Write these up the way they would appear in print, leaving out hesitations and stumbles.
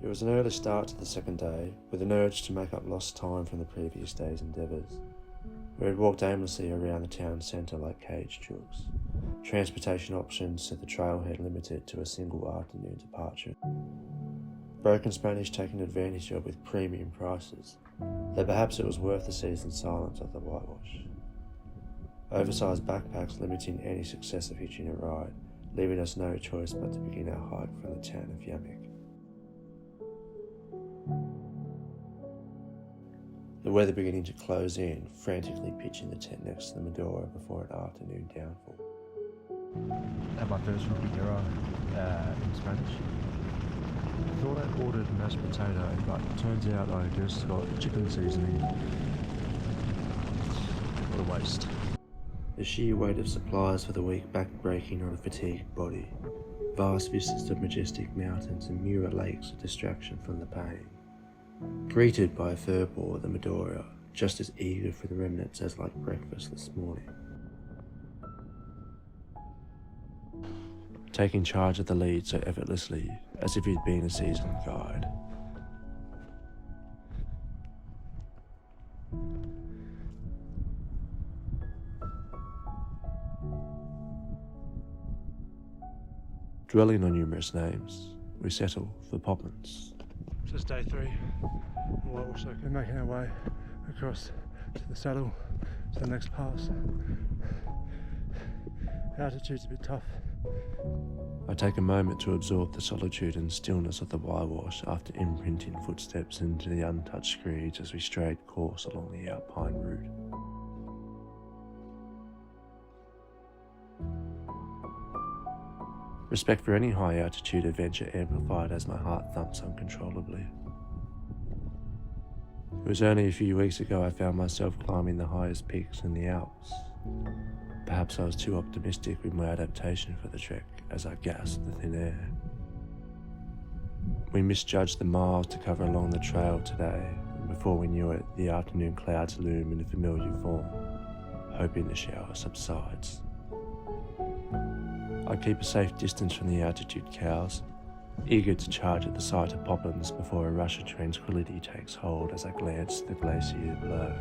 It was an early start to the second day, with an urge to make up lost time from the previous day's endeavours. We had walked aimlessly around the town centre like caged chooks. Transportation options to the trailhead limited to a single afternoon departure. Broken Spanish taken advantage of with premium prices, though perhaps it was worth the season's silence of the Huayhuash. Oversized backpacks limiting any success of hitching a ride, leaving us no choice but to begin our hike from the town of Yamik. The weather beginning to close in, frantically pitching the tent next to the Medora before an afternoon downfall. At my first rookie hero in Spanish. I thought I ordered mashed potato, but it turns out I just got chicken seasoning. What a waste. The sheer weight of supplies for the week back-breaking on a fatigued body. Vast vistas of majestic mountains and mirror lakes a distraction from the pain. Greeted by a furball at the Medora, just as eager for the remnants as like breakfast this morning. Taking charge of the lead so effortlessly, as if he'd been a seasoned guide. Dwelling on numerous names, we settle for Poppins. This is day 3. We're also making our way across to the saddle to the next pass. Altitude's a bit tough. I take a moment to absorb the solitude and stillness of the Huayhuash after imprinting footsteps into the untouched screeds as we strayed course along the Alpine route. Respect for any high altitude adventure amplified as my heart thumps uncontrollably. It was only a few weeks ago I found myself climbing the highest peaks in the Alps. Perhaps I was too optimistic with my adaptation for the trek as I gasped the thin air. We misjudged the miles to cover along the trail today, and before we knew it, the afternoon clouds loom in a familiar form, hoping the shower subsides. I keep a safe distance from the altitude cows, eager to charge at the sight of Poppins before a rush of tranquility takes hold as I glance at the glacier below.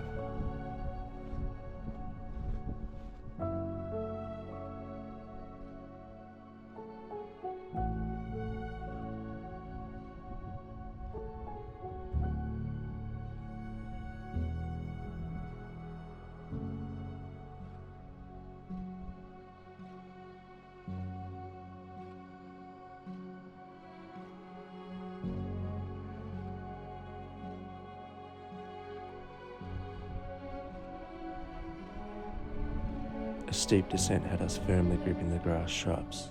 A steep descent had us firmly gripping the grass shrubs,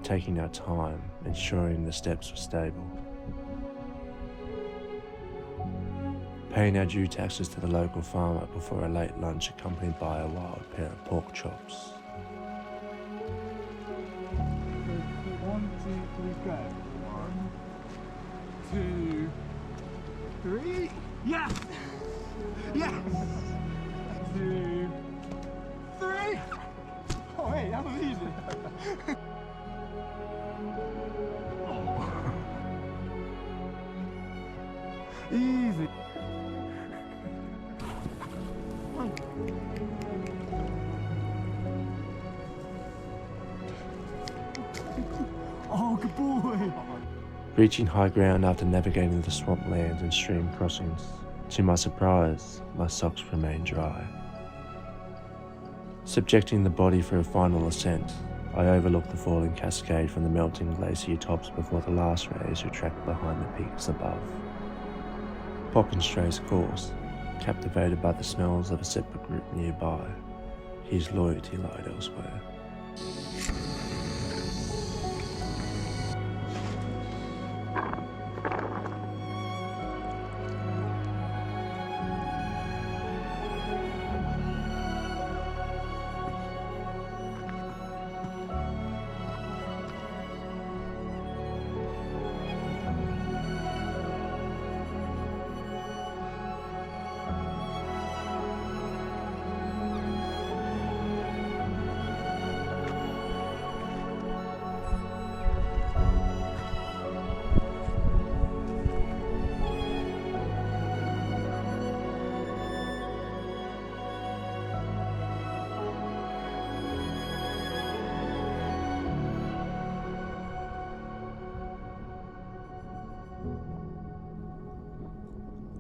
taking our time, ensuring the steps were stable. Paying our due taxes to the local farmer before a late lunch accompanied by a wild pair of pork chops. 1, 2, 3, go. 1, 2, 3. Yes! Yes! 2, 3. Oh, hey, that was easy. Easy. Oh, good boy. Reaching high ground after navigating the swamplands and stream crossings, to my surprise, my socks remained dry. Subjecting the body for a final ascent, I overlooked the falling cascade from the melting glacier tops before the last rays retract behind the peaks above. Poppins strays course, captivated by the smells of a separate group nearby. His loyalty lied elsewhere.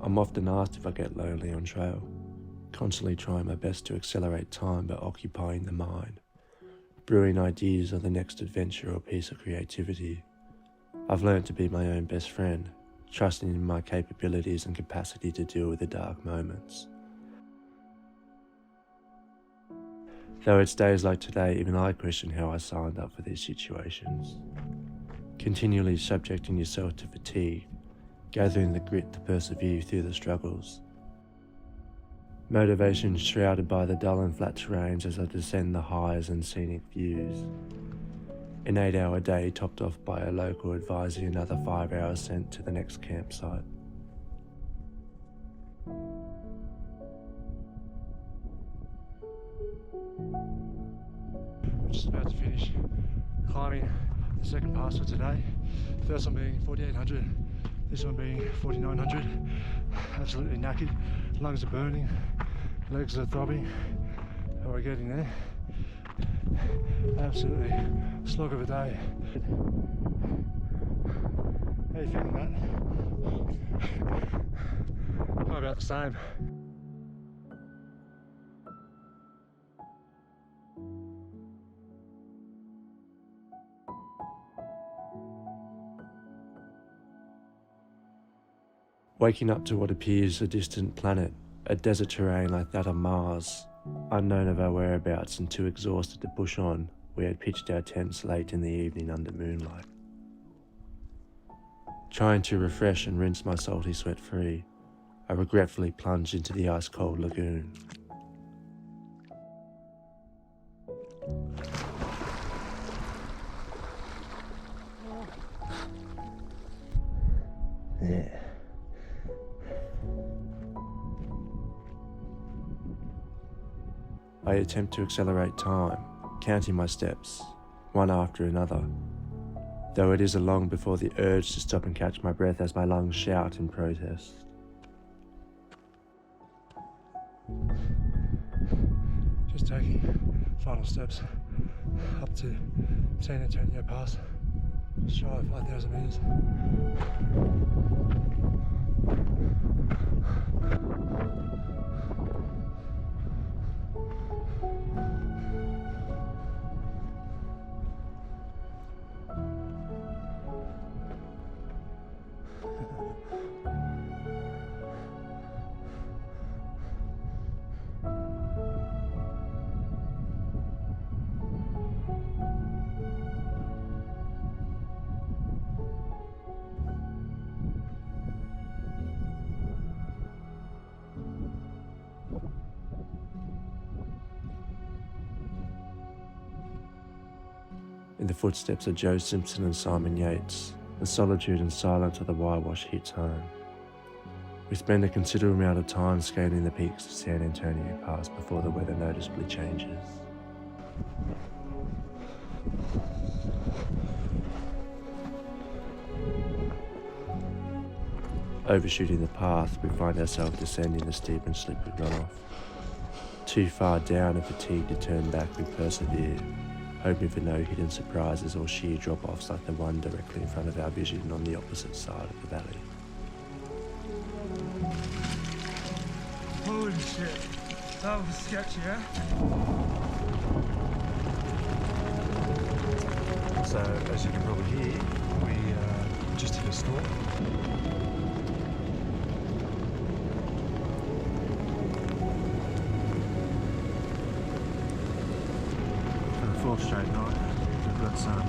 I'm often asked if I get lonely on trail, constantly trying my best to accelerate time by occupying the mind, brewing ideas of the next adventure or piece of creativity. I've learned to be my own best friend, trusting in my capabilities and capacity to deal with the dark moments. Though it's days like today, even I question how I signed up for these situations. Continually subjecting yourself to fatigue, gathering the grit to persevere through the struggles. Motivation shrouded by the dull and flat terrains as I descend the highs and scenic views. An 8-hour day topped off by a local advising another 5 hours sent to the next campsite. We're just about to finish climbing the second pass for today. First one being 4800, this one being 4900. Absolutely knackered, lungs are burning, legs are throbbing, but we're getting there. Absolutely slog of a day. How are you feeling, Matt? I'm about the same. Waking up to what appears a distant planet, a desert terrain like that of Mars, unknown of our whereabouts and too exhausted to push on, we had pitched our tents late in the evening under moonlight. Trying to refresh and rinse my salty sweat free, I regretfully plunged into the ice-cold lagoon. Yeah. I attempt to accelerate time, counting my steps, one after another, though it isn't long before the urge to stop and catch my breath as my lungs shout in protest. Just taking final steps up to San Antonio Pass, just shy of 5,000 metres. In the footsteps of Joe Simpson and Simon Yates, the solitude and silence of the Huayhuash hits home. We spend a considerable amount of time scaling the peaks of San Antonio Pass before the weather noticeably changes. Overshooting the path, we find ourselves descending the steep and slippery runoff. Too far down and fatigued to turn back, we persevere, hoping for no hidden surprises or sheer drop-offs like the one directly in front of our vision on the opposite side of the valley. Holy shit. That was sketchy, eh? So, as you can probably hear, we just hit a storm. For the fourth straight night, we've got some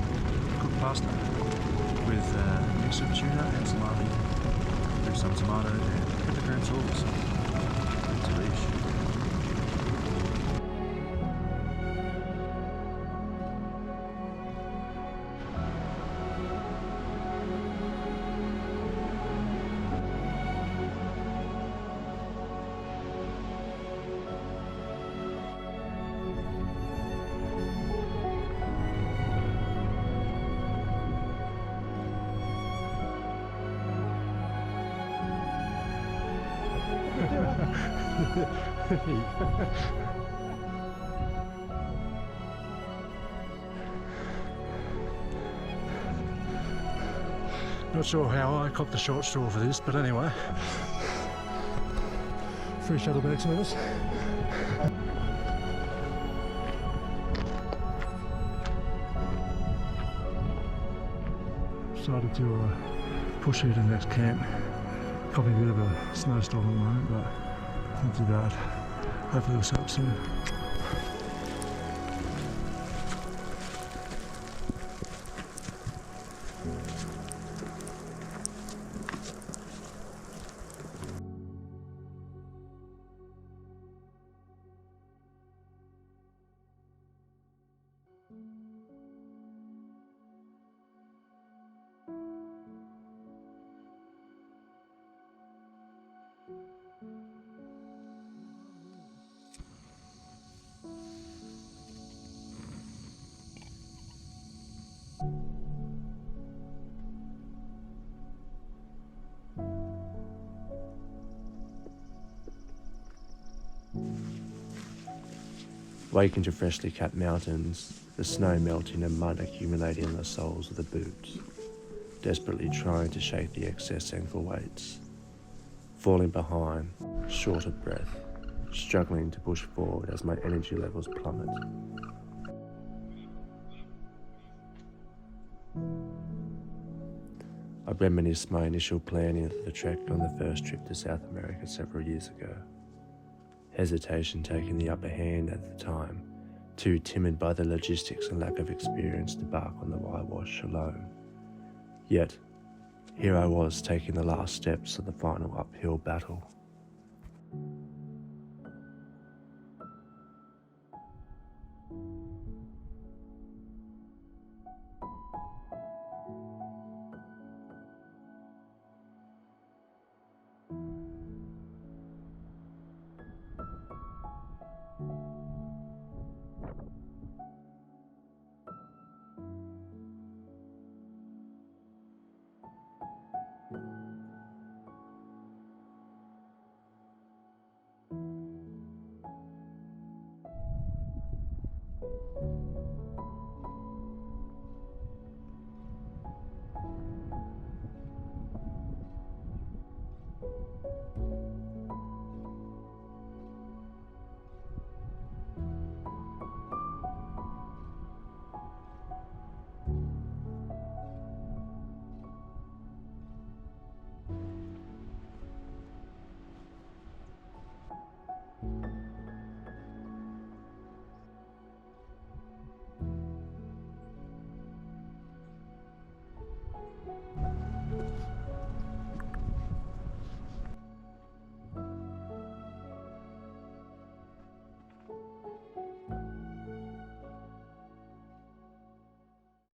cooked pasta with a mix of tuna and salami, with some tomato and peppercorn sauce. Delish. Not sure how I caught the short straw for this, but anyway. free shuttle bag service. Decided to push here to the next camp. Probably a bit of a snowstorm at the moment, but not too bad. Hopefully it'll set up soon. Waking to freshly cut mountains, the snow melting and mud accumulating on the soles of the boots, desperately trying to shake the excess ankle weights, falling behind, short of breath, struggling to push forward as my energy levels plummet. I reminisce my initial planning of the trek on the first trip to South America several years ago. Hesitation taking the upper hand at the time, too timid by the logistics and lack of experience to embark on the Huayhuash alone. Yet, here I was taking the last steps of the final uphill battle.